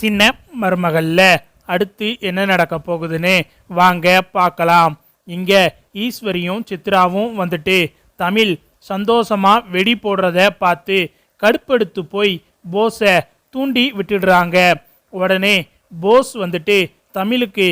சின்ன மருமகள்ல அடுத்து என்ன நடக்க போகுதுன்னு வாங்க பார்க்கலாம். இங்க ஈஸ்வரியும் சித்ராவும் வந்துட்டு தமிழ் சந்தோஷமா வெடி போடுறத பார்த்து கடுப்பெடுத்து போய் போஸை தூண்டி விட்டுடுறாங்க. உடனே போஸ் வந்துட்டு தமிழுக்கு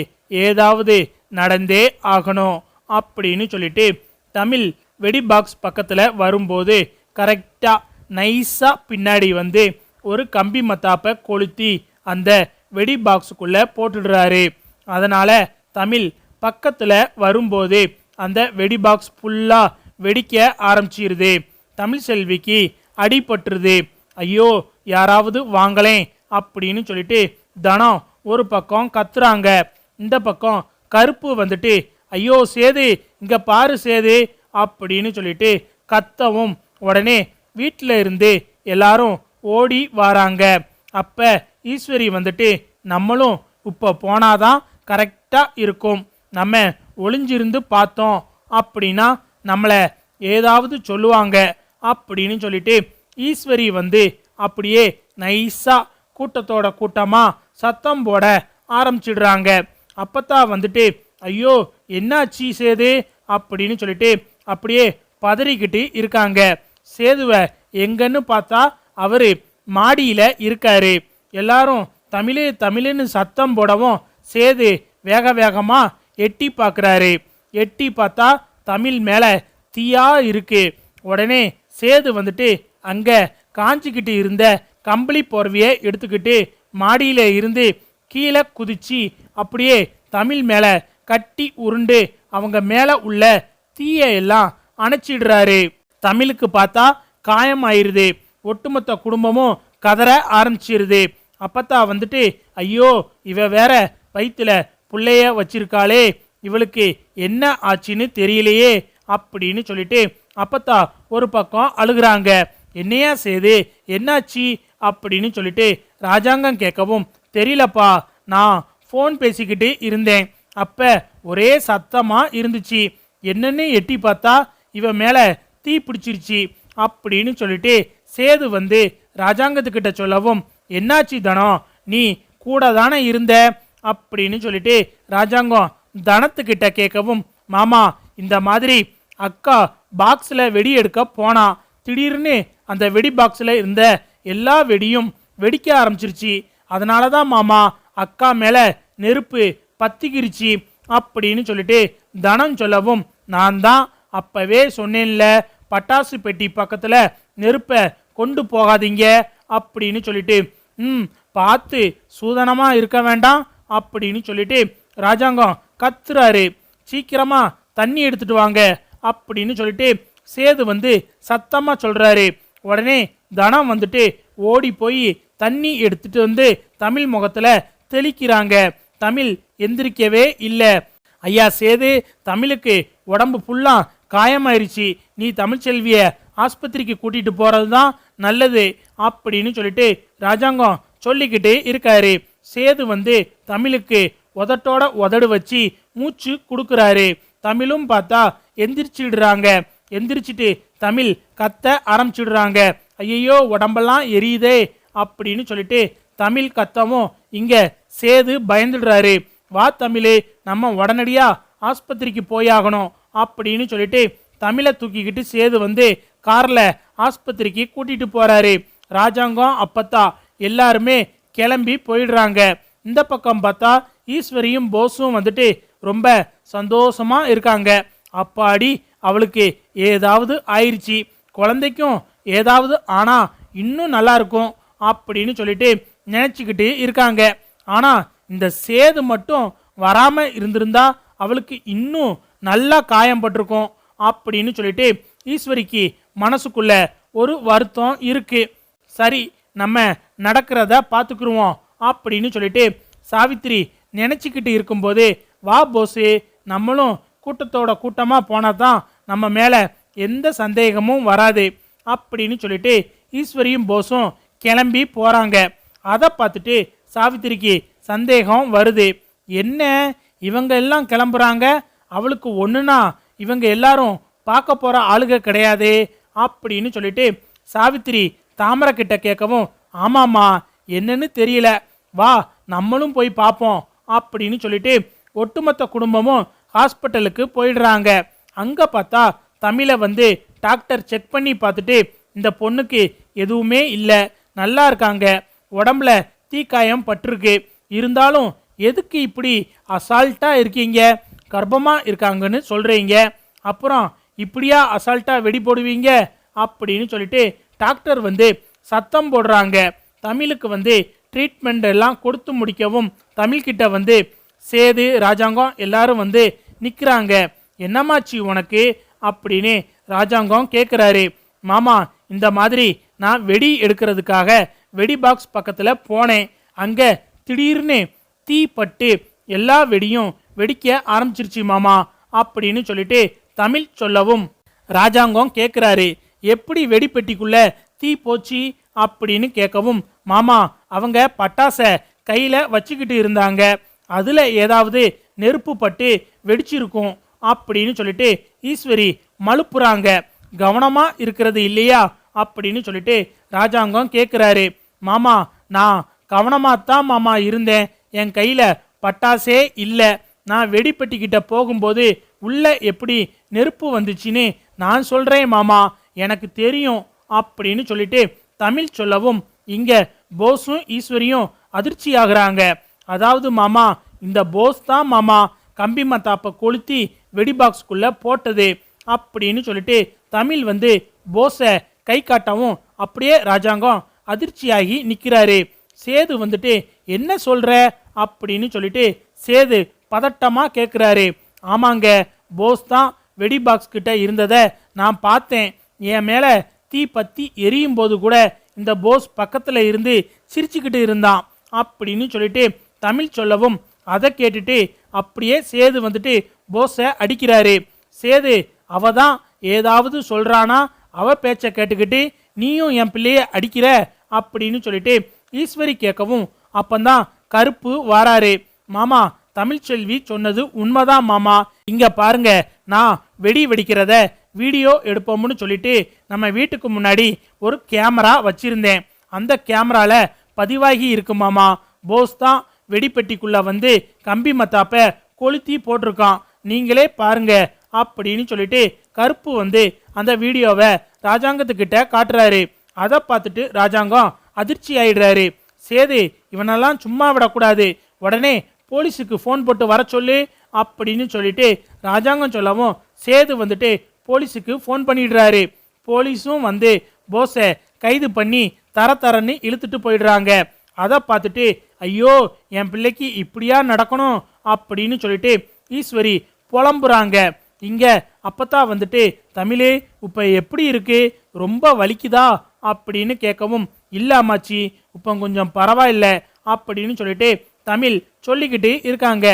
ஏதாவது நடந்தே ஆகணும் அப்படின்னு சொல்லிட்டு தமிழ் வெடி பாக்ஸ் பக்கத்தில் வரும்போது கரெக்டாக நைஸாக பின்னாடி வந்து ஒரு கம்பி மத்தாப்பை கொளுத்தி அந்த வெடி பாக்ஸுக்குள்ளே போட்டுடுறாரு. அதனால் தமிழ் பக்கத்தில் வரும்போது அந்த வெடி பாக்ஸ் ஃபுல்லாக வெடிக்க ஆரம்பிச்சிருது. தமிழ் செல்விக்கு அடிபட்டுருது. ஐயோ யாராவது வாங்கலேன் அப்படின்னு சொல்லிட்டு தனம் ஒரு பக்கம் கத்துறாங்க. இந்த பக்கம் கருப்பு வந்துட்டு ஐயோ சேது இங்கே பாரு சேது அப்படின்னு சொல்லிட்டு கத்தவும் உடனே வீட்டில் இருந்து எல்லாரும் ஓடி வராங்க. அப்போ ஈஸ்வரி வந்துட்டு நம்மளும் இப்போ போனாதான் கரெக்டாக இருக்கும், நம்ம ஒளிஞ்சிருந்து பார்த்தோம் அப்படின்னா நம்மளை ஏதாவது சொல்லுவாங்க அப்படின்னு சொல்லிட்டு ஈஸ்வரி வந்து அப்படியே நைஸாக கூட்டத்தோட கூட்டமாக சத்தம் போட ஆரம்பிச்சிடுறாங்க. அப்பத்தான் வந்துட்டு ஐயோ என்னாச்சு சேது அப்படின்னு சொல்லிட்டு அப்படியே பதறிக்கிட்டு இருக்காங்க. சேதுவை எங்கன்னு பார்த்தா அவரு மாடியில் இருக்காரு. எல்லாரும் தமிழே தமிழுன்னு சத்தம் போடவும் சேது வேக வேகமாக எட்டி பார்க்குறாரு. எட்டி பார்த்தா தமிழ் மேலே தீயா இருக்கு. உடனே சேது வந்துட்டு அங்கே காஞ்சிக்கிட்டு இருந்த கம்பளி போர்வையை எடுத்துக்கிட்டு மாடியில் இருந்து கீழே குதிச்சு அப்படியே தமிழ் மேலே கட்டி உருண்டு அவங்க மேலே உள்ள தீயை எல்லாம் அணைச்சிடுறாரு. தமிழுக்கு பார்த்தா காயம் ஆயிருது. ஒட்டுமொத்த குடும்பமும் கதற ஆரம்பிச்சிருது. அப்பத்தான் வந்துட்டு ஐயோ இவ வேற வயிற்றுல புள்ளைய வச்சிருக்காளே, இவளுக்கு என்ன ஆச்சுன்னு தெரியலையே அப்படின்னு சொல்லிட்டு அப்பத்தா ஒரு பக்கம் அழுகுறாங்க. என்னையா சேது என்னாச்சு அப்படின்னு சொல்லிட்டு ராஜாங்கம் கேட்கவும் தெரியலப்பா, நான் ஃபோன் பேசிக்கிட்டு இருந்தேன், அப்போ ஒரே சத்தமாக இருந்துச்சு, என்னன்னு எட்டி பார்த்தா இவன் மேலே தீ பிடிச்சிருச்சு அப்படின்னு சொல்லிட்டு சேது வந்து ராஜாங்கத்துக்கிட்ட சொல்லவும் என்னாச்சு தனம், நீ கூட தானே இருந்த அப்படின்னு சொல்லிட்டு ராஜாங்கம் தனத்துக்கிட்ட கேட்கவும் மாமா இந்த மாதிரி அக்கா பாக்ஸில் வெடி எடுக்க போனா, திடீர்னு அந்த வெடி பாக்ஸில் இருந்த எல்லா வெடியும் வெடிக்க ஆரம்பிச்சிருச்சு, அதனால தான் மாமா அக்கா மேலே நெருப்பு பத்திக்கிருச்சு அப்படின்னு சொல்லிட்டு தனம் சொல்லவும் நான் தான் அப்பவே சொன்னேன்ல பட்டாசு பெட்டி பக்கத்தில் நெருப்பை கொண்டு போகாதீங்க அப்படின்னு சொல்லிட்டு பார்த்து சூதனமாக இருக்க வேண்டாம் அப்படின்னு சொல்லிட்டு ராஜாங்கம் கத்துறாரு. சீக்கிரமா தண்ணி எடுத்துட்டு வாங்க அப்படின்னு சொல்லிட்டு சேது வந்து சத்தமாக சொல்றாரு. உடனே தனம் வந்துட்டு ஓடி போய் தண்ணி எடுத்துட்டு வந்து தமிழ் முகத்தில் தெளிக்கிறாங்க. தமிழ் எந்திரிக்கவே இல்லை. ஐயா சேது, தமிழுக்கு உடம்பு ஃபுல்லா காயமாயிருச்சு, நீ தமிழ்ச்செல்விய ஆஸ்பத்திரிக்கு கூட்டிட்டு போறது தான் நல்லது அப்படின்னு சொல்லிட்டு ராஜாங்கம் சொல்லிக்கிட்டு இருக்காரு. சேது வந்து தமிழுக்கு உதட்டோட உதடு வச்சு மூச்சு கொடுக்குறாரு. தமிழும் பார்த்தா எந்திரிச்சிடுறாங்க. எந்திரிச்சிட்டு தமிழ் கத்த ஆரம்பிச்சிடுறாங்க. ஐயோ உடம்பெல்லாம் எரியுதே அப்படின்னு சொல்லிட்டு தமிழ் கத்தவும் இங்க சேது பயந்துடுறாரு. வா தமிழே, நம்ம உடனடியா ஆஸ்பத்திரிக்கு போயாகணும் அப்படின்னு சொல்லிட்டு தமிழை தூக்கிக்கிட்டு சேது வந்து கார்ல ஆஸ்பத்திரிக்கு கூட்டிட்டு போறாரு. ராஜாங்கம் அப்பத்தா எல்லாருமே கிளம்பி போயிடுறாங்க. இந்த பக்கம் பார்த்தா ஈஸ்வரியும் போஸும் வந்துட்டு ரொம்ப சந்தோஷமா இருக்காங்க. அப்பாடி அவளுக்கு ஏதாவது ஆயிடுச்சு, குழந்தைக்கும் ஏதாவது ஆனா இன்னும் நல்லா இருக்கும் அப்படின்னு சொல்லிட்டு நினைச்சுக்கிட்டு இருக்காங்க. ஆனா இந்த சேது மட்டும் வராம இருந்திருந்தா அவளுக்கு இன்னும் நல்லா காயம் பட்டிருக்கும் அப்படின்னு சொல்லிட்டு ஈஸ்வரிக்கு மனசுக்குள்ள ஒரு வருத்தம் இருக்கு. சரி நம்ம நடக்கிறத பார்த்துக்குருவோம் அப்படின்னு சொல்லிட்டு சாவித்திரி நினச்சிக்கிட்டு இருக்கும்போது வா போஸு, நம்மளும் கூட்டத்தோட கூட்டமாக போனால் தான் நம்ம மேலே எந்த சந்தேகமும் வராது அப்படின்னு சொல்லிட்டு ஈஸ்வரியும் போஸும் கிளம்பி போகிறாங்க. அதை பார்த்துட்டு சாவித்திரிக்கு சந்தேகம் வருது. என்ன இவங்க எல்லாம் கிளம்புறாங்க, அவளுக்கு ஒன்றுனா இவங்க எல்லாரும் பார்க்க போகிற ஆளுக கிடையாதே அப்படின்னு சொல்லிட்டு சாவித்திரி தாமரை கிட்ட கேட்கவும் ஆமாம்மா என்னன்னு தெரியல, வா நம்மளும் போய் பார்ப்போம் அப்படின்னு சொல்லிட்டு ஒட்டுமொத்த குடும்பமும் ஹாஸ்பிட்டலுக்கு போயிடுறாங்க. அங்க பார்த்தா தமிழை வந்து டாக்டர் செக் பண்ணி பார்த்துட்டு இந்த பொண்ணுக்கு எதுவுமே இல்லை, நல்லா இருக்காங்க, உடம்புல தீக்காயம் பட்டிருக்கு, இருந்தாலும் எதுக்கு இப்படி அசால்ட்டா இருக்கீங்க, கர்ப்பமா இருக்காங்கன்னு சொல்றீங்க, அப்புறம் இப்படியா அசால்ட்டா வெடி போடுவீங்க அப்படின்னு சொல்லிட்டு டாக்டர் வந்து சத்தம் போடுறாங்க. தமிழுக்கு வந்து ட்ரீட்மெண்ட் எல்லாம் கொடுத்து முடிக்கவும் தமிழ்கிட்ட வந்து சேது ராஜாங்கம் எல்லாரும் வந்து நிற்கிறாங்க. என்னமாச்சு உனக்கு அப்படின்னு ராஜாங்கம் கேட்குறாரு. மாமா, இந்த மாதிரி நான் வெடி எடுக்கிறதுக்காக வெடி பாக்ஸ் பக்கத்தில் போனேன், அங்கே திடீர்னு தீ பட்டு எல்லா வெடியும் வெடிக்க ஆரம்பிச்சிருச்சு மாமா அப்படின்னு சொல்லிட்டு தமிழ் சொல்லவும் ராஜாங்கம் கேட்குறாரு, எப்படி வெடிப்பெட்டிக்குள்ள தீ போச்சு அப்படின்னு கேட்கவும், மாமா அவங்க பட்டாசை கையில் வச்சுக்கிட்டு இருந்தாங்க, அதில் ஏதாவது நெருப்பு பட்டு வெடிச்சிருக்கும் அப்படின்னு சொல்லிட்டு ஈஸ்வரி மழுப்புறாங்க. கவனமா இருக்கிறது இல்லையா அப்படின்னு சொல்லிட்டு ராஜாங்கம் கேட்குறாரு. மாமா நான் கவனமாத்தான் மாமா இருந்தேன், என் கையில் பட்டாசே இல்லை, நான் வெடிப்பெட்டிக்கிட்ட போகும்போது உள்ள எப்படி நெருப்பு வந்துச்சுன்னு நான் சொல்கிறேன் மாமா, எனக்கு தெரியும் அப்படின்னு சொல்லிட்டு தமிழ் சொல்லவும் இங்கே போஸும் ஈஸ்வரியும் அதிர்ச்சி ஆகுறாங்க. அதாவது மாமா, இந்த போஸ் தான் மாமா கம்பி மத்தாப்பை கொளுத்தி வெடி பாக்ஸ்குள்ளே போட்டது அப்படின்னு சொல்லிட்டு தமிழ் வந்து போஸை கை காட்டவும் அப்படியே ராஜாங்கம் அதிர்ச்சியாகி நிற்கிறாரு. சேது வந்துட்டு என்ன சொல்ற அப்படின்னு சொல்லிட்டு சேது பதட்டமாக கேட்குறாரு. ஆமாங்க, போஸ் தான் வெடி பாக்ஸ் கிட்ட இருந்ததை நான் பார்த்தேன், என் மேலே தீ பற்றி எரியும் போது கூட இந்த போஸ் பக்கத்தில் இருந்து சிரிச்சுக்கிட்டு இருந்தான் அப்படின்னு சொல்லிட்டு தமிழ் சொல்லவும் அதை கேட்டுட்டு அப்படியே சேது வந்துட்டு போஸை அடிக்கிறாரு. சேது அவ தான் ஏதாவது சொல்கிறானா, அவ பேச்சை கேட்டுக்கிட்டு நீயும் என் பிள்ளைய அடிக்கிற அப்படின்னு சொல்லிட்டு ஈஸ்வரி கேட்கவும் அப்பந்தான் கருப்பு வாராரு. மாமா, தமிழ்ச்செல்வி சொன்னது உண்மைதான் மாமா, இங்க பாருங்க, நான் வெடி வெடிக்கிறத வீடியோ எடுப்போம்னு சொல்லிட்டு நம்ம வீட்டுக்கு முன்னாடி ஒரு கேமரா வச்சிருந்தேன், அந்த கேமரால பதிவாகி இருக்கு மாமா, போஸ் தான் வெடிப்பெட்டிக்குள்ள வந்து கம்பி மத்தாப்ப கொளுத்தி போட்டிருக்கான், நீங்களே பாருங்க அப்படின்னு சொல்லிட்டு கருப்பு வந்து அந்த வீடியோவை ராஜாங்கத்துக்கிட்ட காட்டுறாரு. அதை பார்த்துட்டு ராஜாங்கம் அதிர்ச்சி ஆயிடுறாரு. சேது இவனெல்லாம் சும்மா விடக்கூடாது, உடனே போலீஸுக்கு ஃபோன் போட்டு வர சொல்லு அப்படின்னு சொல்லிட்டு ராஜாங்கம் சொல்லவும் சேது வந்துட்டு போலீஸுக்கு ஃபோன் பண்ணிடுறாரு. போலீஸும் வந்து போஸை கைது பண்ணி தரன்னு இழுத்துட்டு போயிடுறாங்க. அதை பார்த்துட்டு ஐயோ என் பிள்ளைக்கு இப்படியா நடக்கணும் அப்படின்னு சொல்லிட்டு ஈஸ்வரி புலம்புறாங்க. இங்க அப்பத்தான் வந்துட்டு தமிழே இப்போ எப்படி இருக்கு, ரொம்ப வலிக்குதா அப்படின்னு கேட்கவும் இல்லாமாச்சி இப்போ கொஞ்சம் பரவாயில்ல அப்படின்னு சொல்லிட்டு தமிழ் சொல்லிக்கிட்டு இருக்காங்க.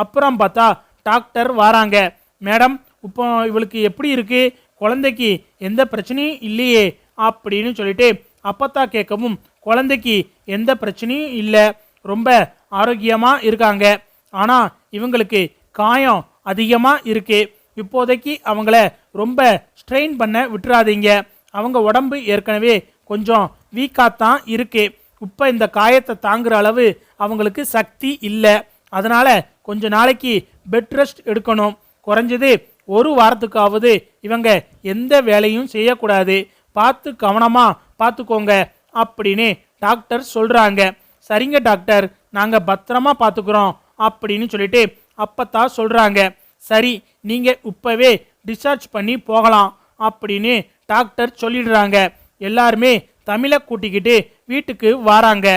அப்புறம் பார்த்தா டாக்டர் வராங்க. மேடம், இப்போ இவளுக்கு எப்படி இருக்கு, குழந்தைக்கு எந்த பிரச்சனையும் இல்லையே அப்படின்னு சொல்லிட்டு அப்பத்தா கேட்கவும் குழந்தைக்கு எந்த பிரச்சனையும் இல்லை, ரொம்ப ஆரோக்கியமா இருக்காங்க, ஆனா இவங்களுக்கு காயம் அதிகமா இருக்கு, இப்போதைக்கு அவங்கள ரொம்ப ஸ்ட்ரெயின் பண்ண விட்டுறாதீங்க, அவங்க உடம்பு ஏற்கனவே கொஞ்சம் வீக்காத்தான் இருக்கு, இப்போ இந்த காயத்தை தாங்குற அளவு அவங்களுக்கு சக்தி இல்லை, அதனால கொஞ்ச நாளைக்கு பெட் ரெஸ்ட் எடுக்கணும், குறைஞ்சது ஒரு வாரத்துக்காவது இவங்க எந்த வேலையும் செய்யக்கூடாது, பார்த்து கவனமா பார்த்துக்கோங்க அப்படின்னு டாக்டர் சொல்றாங்க. சரிங்க டாக்டர், நாங்க பத்திரமா பார்த்துக்கிறோம் அப்படின்னு சொல்லிட்டு அப்பத்தான் சொல்றாங்க. சரி, நீங்க இப்பவே டிஸ்சார்ஜ் பண்ணி போகலாம் அப்படின்னு டாக்டர் சொல்லிடுறாங்க. எல்லாருமே தமிழை கூட்டிக்கிட்டு வீட்டுக்கு வராங்க.